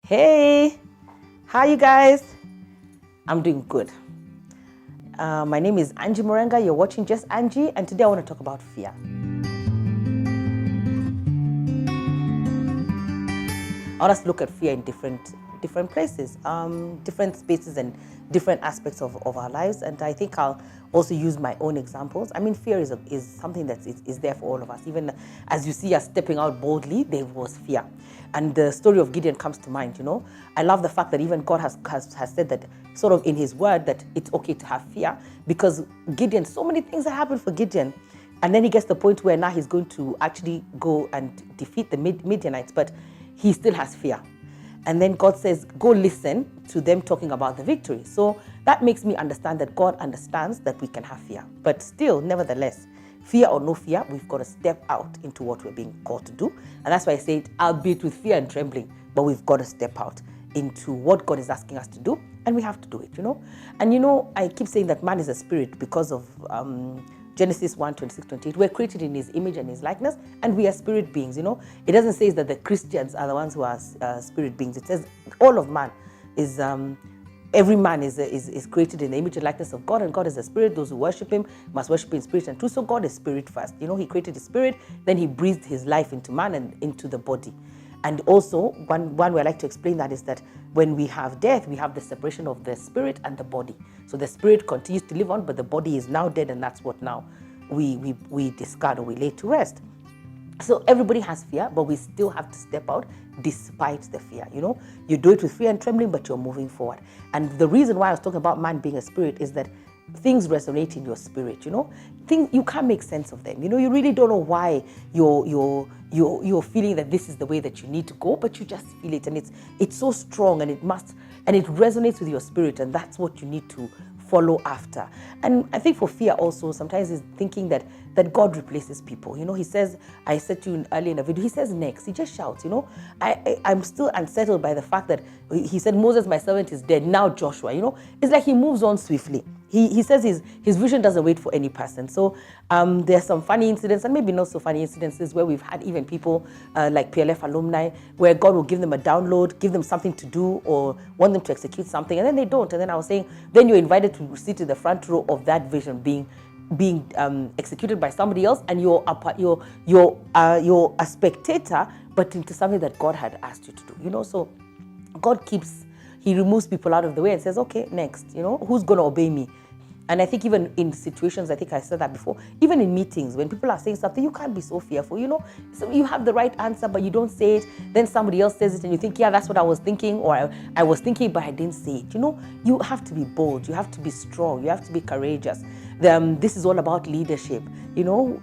Hey, how you guys? I'm doing good. My name is Angie Murenga. You're watching Just Angie, and today I want to talk about fear. I want us to look at fear in different places, different spaces and different aspects of our lives. And I think I'll also use my own examples. I mean, fear is something that is there for all of us. Even as you see us stepping out boldly, there was fear. And the story of Gideon comes to mind, you know. I love the fact that even God has said that sort of in his word that it's okay to have fear, because Gideon, so many things that happened for Gideon. And then he gets to the point where now he's going to actually go and defeat the Midianites, but he still has fear. And then God says, go listen to them talking about the victory. So that makes me understand that God understands that we can have fear. But still, nevertheless, fear or no fear, we've got to step out into what we're being called to do. And that's why I say it, albeit with fear and trembling, but we've got to step out into what God is asking us to do, and we have to do it, you know. And you know, I keep saying that man is a spirit because of Genesis 1:26-28. We're created in his image and his likeness, and we are spirit beings, you know. It doesn't say that the Christians are the ones who are spirit beings. It says all of man is, every man is created in the image and likeness of God, and God is a spirit. Those who worship him must worship in spirit and truth. So God is spirit first. You know, he created his spirit, then he breathed his life into man and into the body. And also, one way I like to explain that is that when we have death, we have the separation of the spirit and the body. So the spirit continues to live on, but the body is now dead, and that's what now we discard or we lay to rest. So everybody has fear, but we still have to step out despite the fear. You know, you do it with fear and trembling, but you're moving forward. And the reason why I was talking about man being a spirit is that things resonate in your spirit, you know. Things you can't make sense of them. You know, you really don't know why you're feeling that this is the way that you need to go, but you just feel it, and it's so strong, and it resonates with your spirit, and that's what you need to follow after. And I think for fear also sometimes is thinking that God replaces people. You know, he says, I said to you earlier in a video, he says next, he just shouts, you know. I'm still unsettled by the fact that he said, Moses, my servant, is dead. Now Joshua, you know, it's like he moves on swiftly. He says his vision doesn't wait for any person. So there are some funny incidents, and maybe not so funny incidences, where we've had even people like PLF alumni, where God will give them a download, give them something to do, or want them to execute something, and then they don't. And then I was saying, then you're invited to sit in the front row of that vision being executed by somebody else, and you're a spectator, but into something that God had asked you to do. You know, so God he removes people out of the way and says, okay, next, you know, who's going to obey me? And I think even in situations, I think I said that before, even in meetings, when people are saying something, you can't be so fearful, you know. So you have the right answer, but you don't say it. Then somebody else says it, and you think, yeah, that's what I was thinking, or I was thinking, but I didn't say it. You know, you have to be bold. You have to be strong. You have to be courageous. This is all about leadership. You know,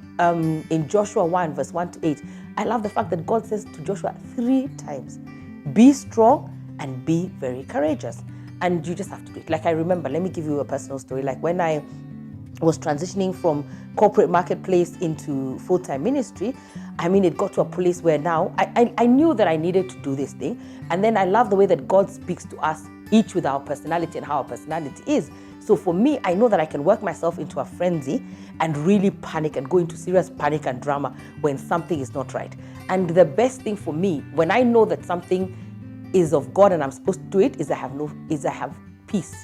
in Joshua 1:1-8, I love the fact that God says to Joshua 3 times, be strong and be very courageous. And you just have to do it. Like I remember, let me give you a personal story. Like when I was transitioning from corporate marketplace into full-time ministry, I mean, it got to a place where now I knew that I needed to do this thing. And then I love the way that God speaks to us, each with our personality and how our personality is. So for me, I know that I can work myself into a frenzy and really panic and go into serious panic and drama when something is not right. And the best thing for me, when I know that something is of God and I'm supposed to do it, is I have peace.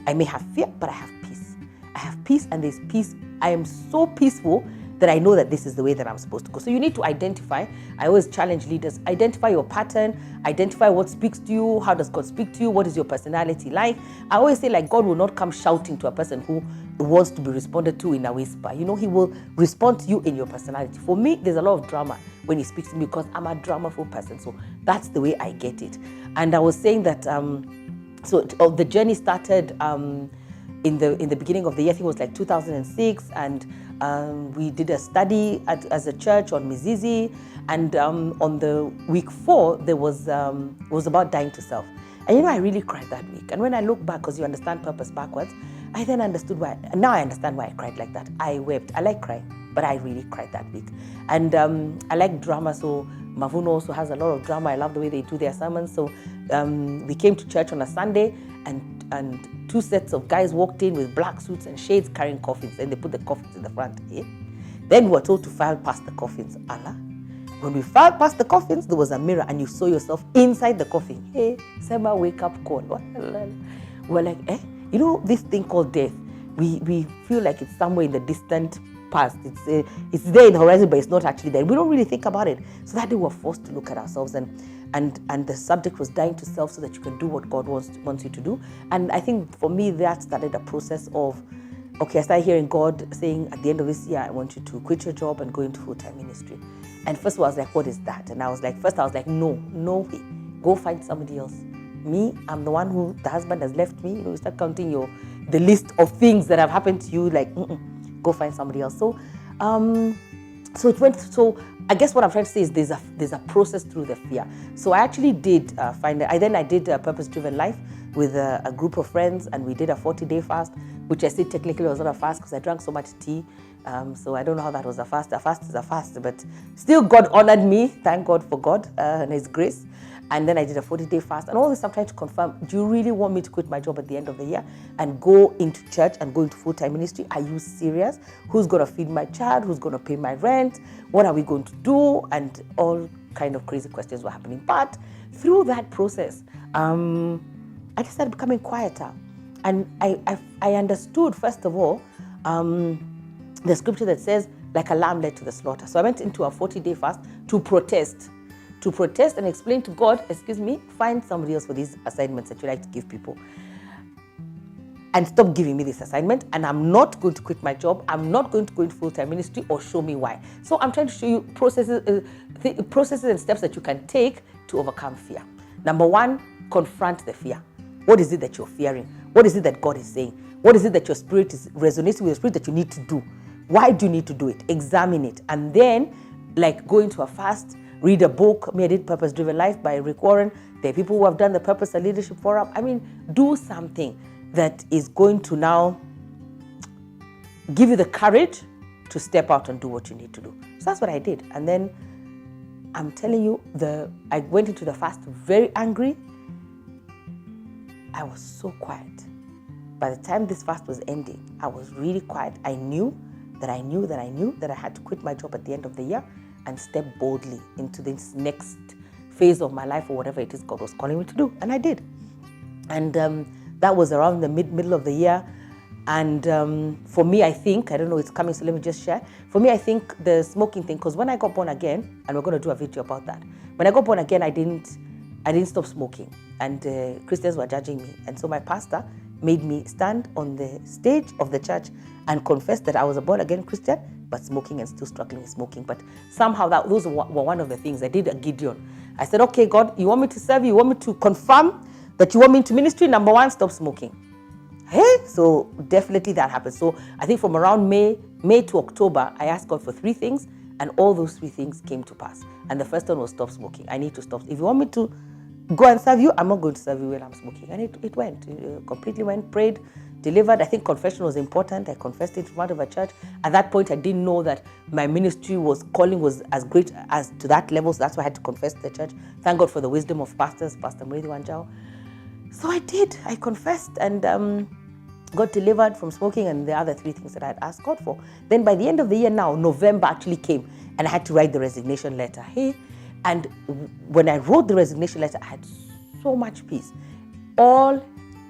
I may have fear, but I have peace. I have peace, and there's peace. I am so peaceful that I know that this is the way that I'm supposed to go. So you need to identify. I always challenge leaders, identify your pattern, identify what speaks to you, how does God speak to you, what is your personality like. I always say, like, God will not come shouting to a person who wants to be responded to in a whisper. You know, he will respond to you in your personality. For me, there's a lot of drama when he speaks to me because I'm a dramaful person. So that's the way I get it. And I was saying that, the journey started in the beginning of the year. I think it was like 2006, and we did a study as a church on Mizizi, and on the week 4 it was about dying to self. And you know, I really cried that week. And when I look back, because you understand purpose backwards, I then understood why. And now I understand why I cried like that. I wept. I like crying, but I really cried that week. And I like drama, so Mavuno also has a lot of drama. I love the way they do their sermons. So we came to church on a Sunday, and 2 sets of guys walked in with black suits and shades carrying coffins, and they put the coffins in the front. Eh? Then we were told to file past the coffins. Allah. When we passed the coffins, there was a mirror and you saw yourself inside the coffin. Hey, Sema, wake up call. We're like, you know, this thing called death, we feel like it's somewhere in the distant past. It's there in the horizon, but it's not actually there. We don't really think about it. So that day we were forced to look at ourselves, and the subject was dying to self so that you can do what God wants you to do. And I think for me, that started a process of, okay, I started hearing God saying, at the end of this year, I want you to quit your job and go into full-time ministry. And first of all, I was like, what is that? And I was like, no way. Go find somebody else. Me, I'm the one who, the husband has left me. You know, you start counting the list of things that have happened to you, like, go find somebody else. So I guess what I'm trying to say is there's a process through the fear. So I actually did I did a purpose-driven life with a group of friends, and we did a 40-day fast, which I said technically was not a fast because I drank so much tea. So I don't know how that was a fast. A fast is a fast, but still God honored me. Thank God for God and His grace. And then I did a 40-day fast. And all this I'm trying to confirm, do you really want me to quit my job at the end of the year and go into church and go into full-time ministry? Are you serious? Who's going to feed my child? Who's going to pay my rent? What are we going to do? And all kind of crazy questions were happening. But through that process, I just started becoming quieter. And I understood, first of all, the scripture that says, like a lamb led to the slaughter. So I went into a 40-day fast to protest and explain to God, find somebody else for these assignments that you like to give people. And stop giving me this assignment. And I'm not going to quit my job. I'm not going to go into full-time ministry, or show me why. So I'm trying to show you processes and steps that you can take to overcome fear. Number one, confront the fear. What is it that you're fearing? What is it that God is saying? What is it that your spirit is resonating with your spirit that you need to do? Why do you need to do it? Examine it. And then, like, go into a fast, read a book. I did Purpose-Driven Life by Rick Warren. There are people who have done the Purpose and Leadership Forum. Do something that is going to now give you the courage to step out and do what you need to do. So that's what I did. And then I'm telling you, I went into the fast very angry. I was so quiet. By the time this fast was ending, I was really quiet. I knew that I had to quit my job at the end of the year and step boldly into this next phase of my life, or whatever it is God was calling me to do. And I did. And that was around the middle of the year. And for me, I think, I don't know, it's coming, so let me just share. For me, I think the smoking thing, because when I got born again, and we're going to do a video about that. When I got born again, I didn't stop smoking. And Christians were judging me. And so my pastor made me stand on the stage of the church and confess that I was a born-again Christian, but smoking and still struggling with smoking. But somehow those were one of the things. I did a Gideon. I said, okay, God, you want me to serve you? You want me to confirm that you want me into ministry? Number one, stop smoking. Hey, so definitely that happened. So I think from around May to October, I asked God for 3 things, and all those 3 things came to pass. And the first one was stop smoking. I need to stop. If you want me to go and serve you, I'm not going to serve you when I'm smoking. And it went, completely went, prayed, delivered. I think confession was important. I confessed it in front of a church. At that point, I didn't know that my ministry calling was as great as to that level. So that's why I had to confess to the church. Thank God for the wisdom of pastors, Pastor Murithi Wanjao. So I did. I confessed and got delivered from smoking and the other 3 things that I had asked God for. Then by the end of the year now, November actually came and I had to write the resignation letter. And when I wrote the resignation letter, I had so much peace. All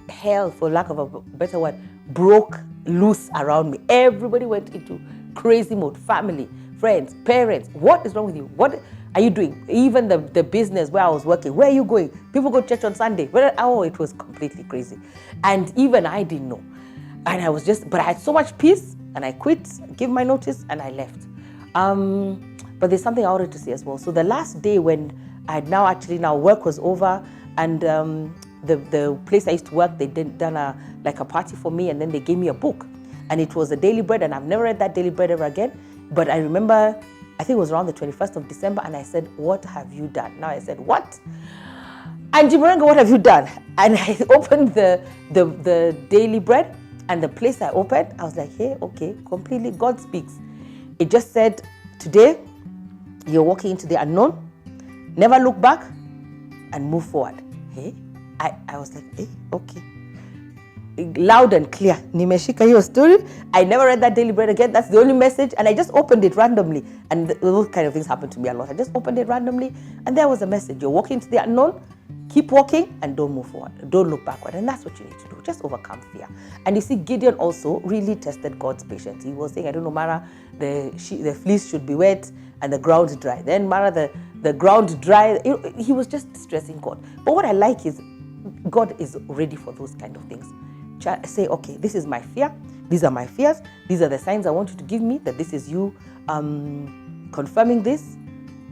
hell, for lack of a better word, broke loose around me. Everybody went into crazy mode. Family, friends, parents. What is wrong with you? What are you doing? Even the business where I was working. Where are you going? People go to church on Sunday. It was completely crazy. And even I didn't know. And but I had so much peace and I quit, gave my notice and I left. But there's something I wanted to say as well. So the last day when I had now work was over and the place I used to work, they done a party for me and then they gave me a book. And it was a Daily Bread and I've never read that Daily Bread ever again. But I remember, I think it was around the 21st of December and I said, what have you done? Now I said, what? Angie Murenga, what have you done? And I opened the Daily Bread and the place I opened, I was like, hey, okay, completely God speaks. It just said, today, you're walking into the unknown, never look back, and move forward. Hey, I was like, hey, okay. loud and clear. Nimeshika hiyo story. I never read that Daily Bread again. That's the only message. And I just opened it randomly. And those kind of things happen to me a lot. I just opened it randomly. And there was a message. You're walking to the unknown. Keep walking and don't move forward. Don't look backward. And that's what you need to do. Just overcome fear. And you see, Gideon also really tested God's patience. He was saying, I don't know, Mara, the fleece should be wet and the ground dry. Then Mara, the ground dry. He was just stressing God. But what I like is God is ready for those kind of things. Say, okay, this is my fear. These are my fears. These are the signs I want you to give me, that this is you confirming this.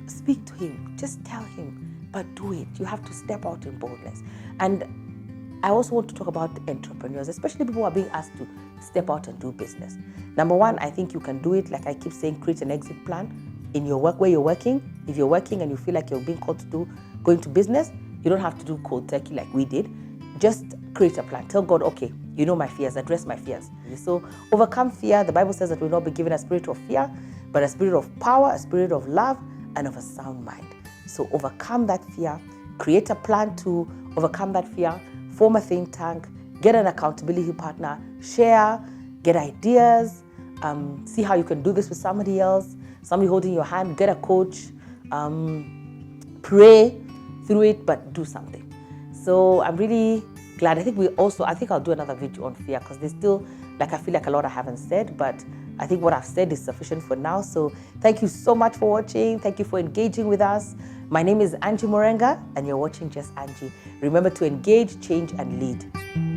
Speak to him. Just tell him. But do it. You have to step out in boldness. And I also want to talk about entrepreneurs, especially people who are being asked to step out and do business. Number one, I think you can do it. Like I keep saying, create an exit plan in your work, where you're working. If you're working and you feel like you're being called to go into business, you don't have to do cold turkey like we did. Just create a plan. Tell God, okay, you know my fears, address my fears. So overcome fear. The Bible says that we'll not be given a spirit of fear, but a spirit of power, a spirit of love, and of a sound mind. So overcome that fear, create a plan to overcome that fear, form a think tank, get an accountability partner, share, get ideas, see how you can do this with somebody else, somebody holding your hand, get a coach, pray through it, but do something. So I'm really glad. I think I'll do another video on fear, because there's still, I feel like a lot I haven't said, but I think what I've said is sufficient for now. So thank you so much for watching. Thank you for engaging with us. My name is Angie Murenga, and you're watching Just Angie. Remember to engage, change, and lead.